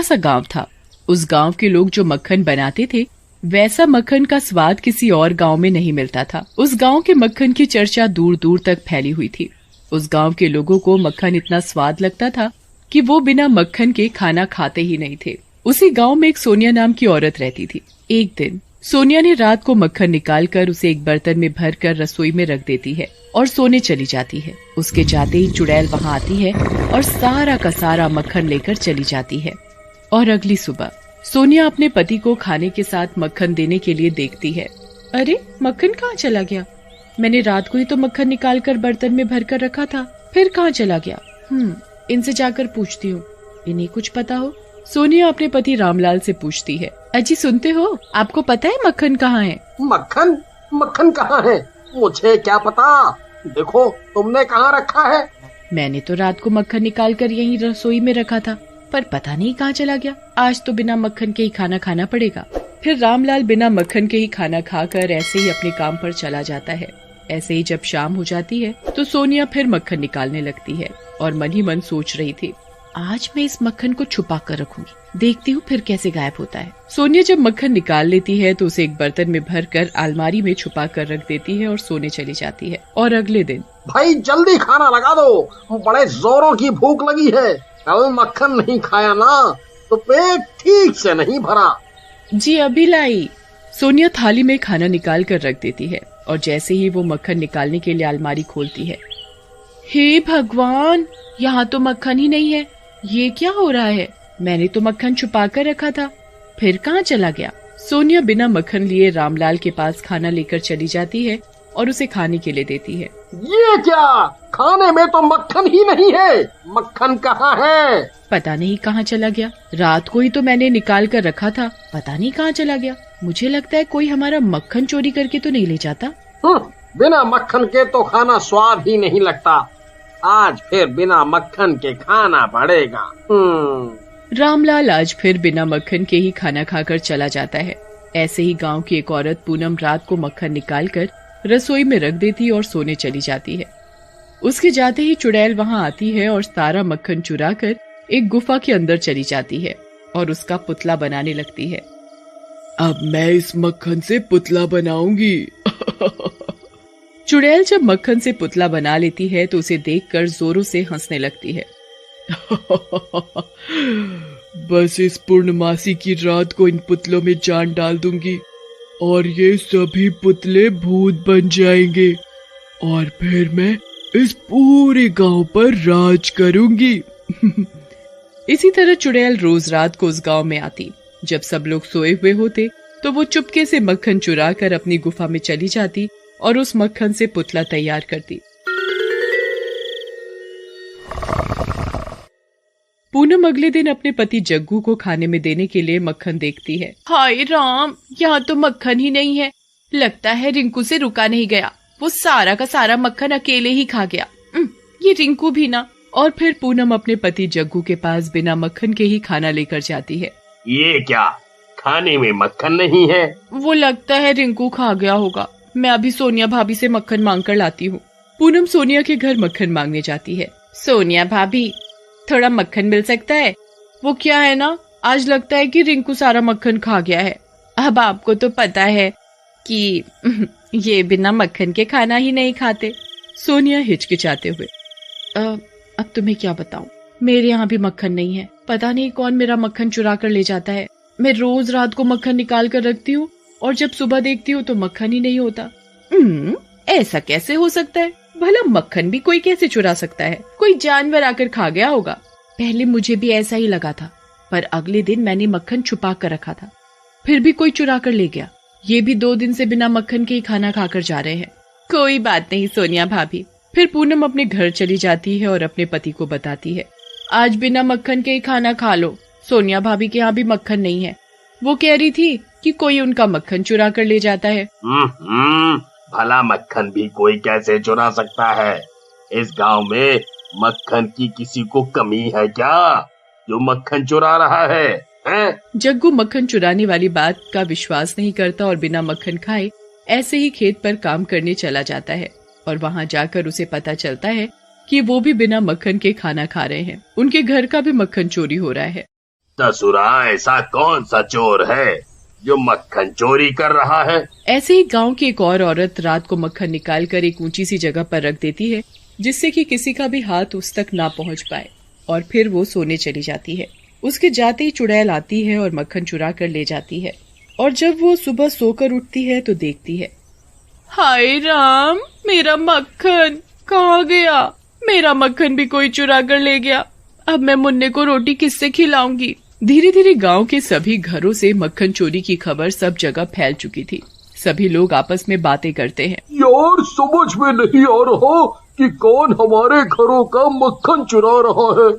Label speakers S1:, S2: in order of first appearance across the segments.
S1: सा गांव था। उस गांव के लोग जो मक्खन बनाते थे वैसा मक्खन का स्वाद किसी और गांव में नहीं मिलता था। उस गांव के मक्खन की चर्चा दूर दूर तक फैली हुई थी। उस गांव के लोगों को मक्खन इतना स्वाद लगता था कि वो बिना मक्खन के खाना खाते ही नहीं थे। उसी गांव में एक सोनिया नाम की औरत रहती थी। एक दिन सोनिया ने रात को मक्खन निकालकर उसे एक बर्तन में भरकर रसोई में रख देती है और सोने चली जाती है। उसके जाते ही चुड़ैल वहाँ आती है और सारा का सारा मक्खन लेकर चली जाती है। और अगली सुबह सोनिया अपने पति को खाने के साथ मक्खन देने के लिए देखती है। अरे मक्खन कहाँ चला गया? मैंने रात को ही तो मक्खन निकाल कर बर्तन में भरकर रखा था, फिर कहाँ चला गया? इनसे जाकर पूछती हूँ, इन्हें कुछ पता हो। सोनिया अपने पति रामलाल से पूछती है, अजी सुनते हो, आपको पता है मक्खन कहाँ है?
S2: मक्खन? मक्खन कहाँ है? मुझे क्या पता। देखो तुमने कहाँ रखा है?
S1: मैंने तो रात को मक्खन निकाल कर यहीं रसोई में रखा था, पर पता नहीं कहाँ चला गया। आज तो बिना मक्खन के ही खाना खाना पड़ेगा। फिर रामलाल बिना मक्खन के ही खाना खाकर ऐसे ही अपने काम पर चला जाता है। ऐसे ही जब शाम हो जाती है तो सोनिया फिर मक्खन निकालने लगती है और मन ही मन सोच रही थी, आज मैं इस मक्खन को छुपा कर रखूंगी, देखती हूँ फिर कैसे गायब होता है। सोनिया जब मक्खन निकाल लेती है तो उसे एक बर्तन में भरकर अलमारी में छुपा कर रख देती है और सोने चली जाती है। और अगले दिन,
S2: भाई जल्दी खाना लगा दो, बड़े जोरों की भूख लगी है। कल मक्खन नहीं खाया ना तो पेट ठीक से नहीं भरा।
S1: जी अभी लाई। सोनिया थाली में खाना निकाल कर रख देती है और जैसे ही वो मक्खन निकालने के लिए अलमारी खोलती है, हे भगवान, यहाँ तो मक्खन ही नहीं है। ये क्या हो रहा है? मैंने तो मक्खन छुपा कर रखा था, फिर कहाँ चला गया? सोनिया बिना मक्खन लिए रामलाल के पास खाना लेकर चली जाती है और उसे खाने के लिए देती है।
S2: ये क्या? खाने में तो मक्खन ही नहीं है। मक्खन कहाँ है?
S1: पता नहीं कहाँ चला गया। रात को ही तो मैंने निकाल कर रखा था, पता नहीं कहाँ चला गया। मुझे लगता है कोई हमारा मक्खन चोरी करके तो नहीं ले जाता।
S2: बिना मक्खन के तो खाना स्वाद ही नहीं लगता। आज फिर बिना मक्खन के खाना पड़ेगा।
S1: रामलाल आज फिर बिना मक्खन के ही खाना खाकर चला जाता है। ऐसे ही गांव की एक औरत पूनम रात को मक्खन निकालकर रसोई में रख देती और सोने चली जाती है। उसके जाते ही चुड़ैल वहां आती है और सारा मक्खन चुरा कर एक गुफा के अंदर चली जाती है और उसका पुतला बनाने लगती है। अब मैं इस मक्खन से पुतला बनाऊंगी। चुड़ैल जब मक्खन से पुतला बना लेती है तो उसे देखकर जोरों से हंसने लगती है। बस इस पूर्णमासी की रात को इन पुतलों में जान डाल दूंगी और ये सभी पुतले भूत बन जाएंगे और फिर मैं इस पूरे गांव पर राज करूंगी। इसी तरह चुड़ैल रोज रात को उस गांव में आती। जब सब लोग सोए हुए होते तो वो चुपके से मक्खन चुरा कर अपनी गुफा में चली जाती और उस मक्खन से पुतला तैयार करती। पूनम अगले दिन अपने पति जग्गू को खाने में देने के लिए मक्खन देखती है। हाय राम, यहाँ तो मक्खन ही नहीं है। लगता है रिंकू से रुका नहीं गया, वो सारा का सारा मक्खन अकेले ही खा गया। ये रिंकू भी ना। और फिर पूनम अपने पति जग्गू के पास बिना मक्खन के ही खाना लेकर जाती है।
S2: ये क्या? खाने में मक्खन नहीं है?
S1: वो लगता है रिंकू खा गया होगा। मैं अभी सोनिया भाभी से मक्खन मांग कर लाती हूँ। पूनम सोनिया के घर मक्खन मांगने जाती है। सोनिया भाभी, थोड़ा मक्खन मिल सकता है? वो क्या है ना, आज लगता है कि रिंकू सारा मक्खन खा गया है। अब आपको तो पता है कि ये बिना मक्खन के खाना ही नहीं खाते। सोनिया हिचकिचाते हुए, अब तुम्हें क्या बताऊं, मेरे यहाँ भी मक्खन नहीं है। पता नहीं कौन मेरा मक्खन चुरा कर ले जाता है। मैं रोज रात को मक्खन निकाल कर रखती हूँ और जब सुबह देखती हूँ तो मक्खन ही नहीं होता। ऐसा कैसे हो सकता है? भला मक्खन भी कोई कैसे चुरा सकता है? कोई जानवर आकर खा गया होगा। पहले मुझे भी ऐसा ही लगा था, पर अगले दिन मैंने मक्खन छुपा कर रखा था, फिर भी कोई चुरा कर ले गया। ये भी 2 दिन से बिना मक्खन के ही खाना खाकर जा रहे हैं। कोई बात नहीं सोनिया भाभी। फिर पूनम अपने घर चली जाती है और अपने पति को बताती है, आज बिना मक्खन के ही खाना खा लो। सोनिया भाभी के यहाँ भी मक्खन नहीं है। वो कह रही थी कि कोई उनका मक्खन चुरा कर ले जाता है।
S2: भला मक्खन भी कोई कैसे चुरा सकता है? इस गांव में मक्खन की किसी को कमी है क्या जो मक्खन चुरा रहा है?
S1: जग्गू मक्खन चुराने वाली बात का विश्वास नहीं करता और बिना मक्खन खाए ऐसे ही खेत पर काम करने चला जाता है और वहाँ जाकर उसे पता चलता है कि वो भी बिना मक्खन के खाना खा रहे हैं। उनके घर का भी मक्खन चोरी हो रहा है।
S2: दसुरा ऐसा कौन सा चोर है जो मक्खन चोरी कर रहा है?
S1: ऐसे ही गांव की एक और औरत रात को मक्खन निकालकर एक ऊंची सी जगह पर रख देती है, जिससे कि किसी का भी हाथ उस तक ना पहुंच पाए, और फिर वो सोने चली जाती है। उसके जाते ही चुड़ैल आती है और मक्खन चुरा कर ले जाती है। और जब वो सुबह सोकर उठती है तो देखती है, हाय राम, मेरा मक्खन कहाँ गया? मेरा मक्खन भी कोई चुरा कर ले गया। अब मैं मुन्ने को रोटी किससे खिलाऊंगी? धीरे धीरे गांव के सभी घरों से मक्खन चोरी की खबर सब जगह फैल चुकी थी। सभी लोग आपस में बातें करते हैं।
S3: यार, समझ में नहीं आ रहा कि कौन हमारे घरों का मक्खन चुरा रहा है।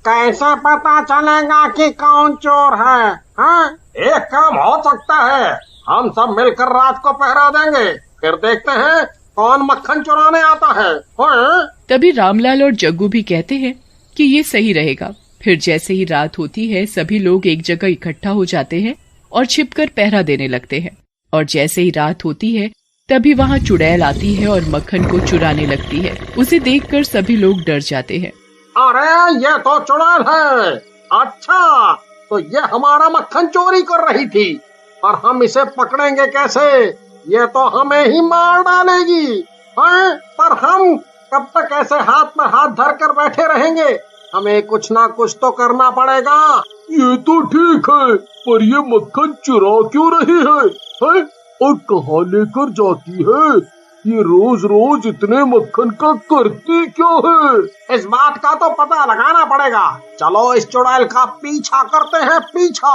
S4: कैसे पता चलेगा कि कौन चोर है? हाँ? एक काम हो सकता है, हम सब मिलकर रात को पहरा देंगे, फिर देखते हैं कौन मक्खन चुराने आता है। हाँ?
S1: तभी रामलाल और जग्गू भी कहते हैं कि ये सही रहेगा। फिर जैसे ही रात होती है, सभी लोग एक जगह इकट्ठा हो जाते हैं और छिपकर पहरा देने लगते हैं। और जैसे ही रात होती है, तभी वहाँ चुड़ैल आती है और मक्खन को चुराने लगती है। उसे देखकर सभी लोग डर जाते हैं।
S4: अरे, ये तो चुड़ैल है। अच्छा, तो ये हमारा मक्खन चोरी कर रही थी, और हम इसे पकड़ेंगे कैसे? ये तो हमें ही मार डालेगी। हाँ? पर हम कब तक ऐसे हाथ में हाथ धर कर बैठे रहेंगे? हमें कुछ ना कुछ तो करना पड़ेगा।
S3: ये तो ठीक है, पर ये मक्खन चुरा क्यों रही है? और कहाँ लेकर जाती है? ये रोज रोज इतने मक्खन का करती क्या है?
S4: इस बात का तो पता लगाना पड़ेगा। चलो इस चुड़ैल का पीछा करते हैं, पीछा।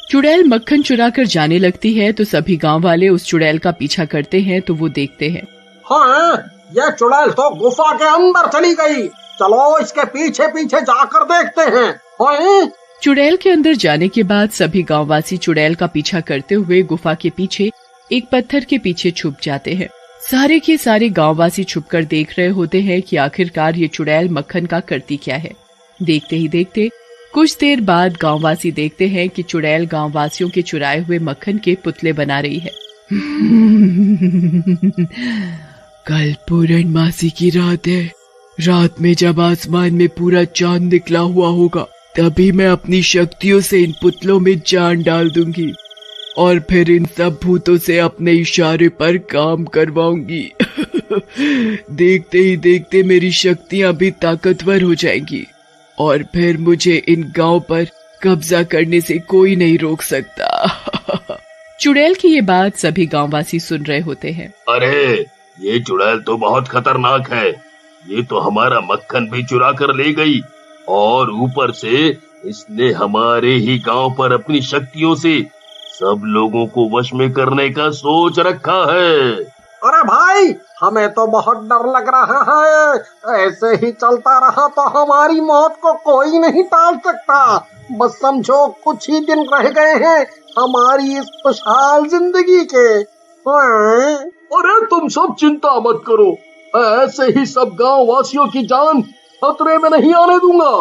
S1: चुड़ैल मक्खन चुरा कर जाने लगती है तो सभी गांव वाले उस चुड़ैल का पीछा करते हैं तो वो देखते हैं।
S4: हाँ, ये चुड़ैल तो गुफा के अंदर चली गई। चलो इसके पीछे पीछे जाकर देखते हैं। हाँ?
S1: चुड़ैल के अंदर जाने के बाद सभी गांववासी चुड़ैल का पीछा करते हुए गुफा के पीछे एक पत्थर के पीछे छुप जाते हैं। सारे के सारे गांववासी छुपकर देख रहे होते हैं कि आखिरकार ये चुड़ैल मक्खन का करती क्या है। देखते ही देखते कुछ देर बाद गांववासी देखते हैं कि चुड़ैल गांववासियों के चुराए हुए मक्खन के पुतले बना रही है। कल पूर्णमासी की रात है। रात में जब आसमान में पूरा चांद निकला हुआ होगा, तभी मैं अपनी शक्तियों से इन पुतलों में जान डाल दूंगी और फिर इन सब भूतों से अपने इशारे पर काम करवाऊंगी। देखते ही देखते मेरी शक्तियां भी ताकतवर हो जाएंगी और फिर मुझे इन गांव पर कब्जा करने से कोई नहीं रोक सकता। चुड़ैल की ये बात सभी गांववासी सुन रहे होते हैं।
S2: अरे, ये चुड़ैल तो बहुत खतरनाक है। ये तो हमारा मक्खन भी चुरा कर ले गई और ऊपर से इसने हमारे ही गांव पर अपनी शक्तियों से सब लोगों को वश में करने का सोच रखा है।
S4: अरे भाई, हमें तो बहुत डर लग रहा है। ऐसे ही चलता रहा तो हमारी मौत को कोई नहीं टाल सकता। बस समझो कुछ ही दिन रह गए हैं हमारी इस खुशहाल जिंदगी के।
S3: अरे, तुम सब चिंता मत करो, ऐसे ही सब गांव वासियों की जान खतरे में नहीं आने दूंगा।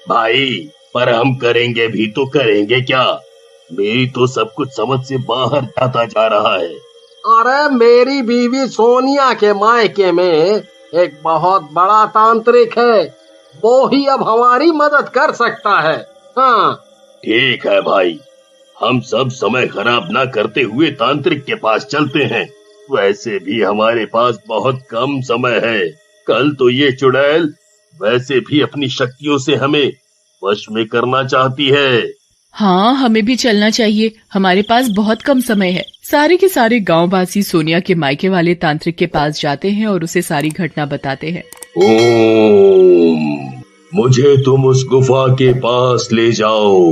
S2: भाई, पर हम करेंगे भी तो करेंगे क्या? मेरी तो सब कुछ समझ से बाहर जाता जा रहा है।
S4: अरे, मेरी बीवी सोनिया के मायके में एक बहुत बड़ा तांत्रिक है, वो ही अब हमारी मदद कर सकता है। हाँ,
S2: ठीक है भाई, हम सब समय खराब ना करते हुए तांत्रिक के पास चलते हैं। वैसे भी हमारे पास बहुत कम समय है। कल तो ये चुड़ैल वैसे भी अपनी शक्तियों से हमें वश में करना चाहती है।
S1: हाँ, हमें भी चलना चाहिए, हमारे पास बहुत कम समय है। सारे के सारे गांववासी सोनिया के मायके वाले तांत्रिक के पास जाते हैं और उसे सारी घटना बताते हैं।
S2: ओम, मुझे तुम उस गुफा के पास ले जाओ।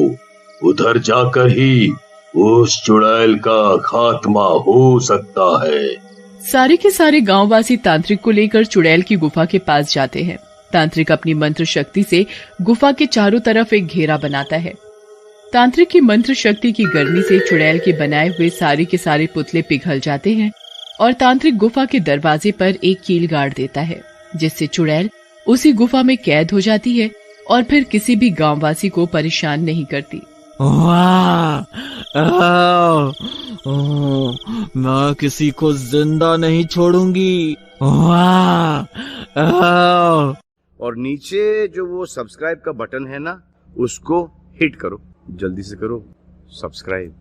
S2: उधर जाकर ही उस चुड़ैल का खात्मा हो सकता है।
S1: सारे के सारे गांववासी तांत्रिक को लेकर चुड़ैल की गुफा के पास जाते हैं। तांत्रिक अपनी मंत्र शक्ति से गुफा के चारों तरफ एक घेरा बनाता है। तांत्रिक की मंत्र शक्ति की गर्मी से चुड़ैल के बनाए हुए सारे के सारे पुतले पिघल जाते हैं और तांत्रिक गुफा के दरवाजे पर एक कील गाड़ देता है, जिससे चुड़ैल उसी गुफा में कैद हो जाती है और फिर किसी भी गांववासी को परेशान नहीं करती।
S5: मैं किसी को जिंदा नहीं छोड़ूंगी।
S6: और नीचे जो वो सब्सक्राइब का बटन है ना, उसको हिट करो। जल्दी से करो सब्सक्राइब।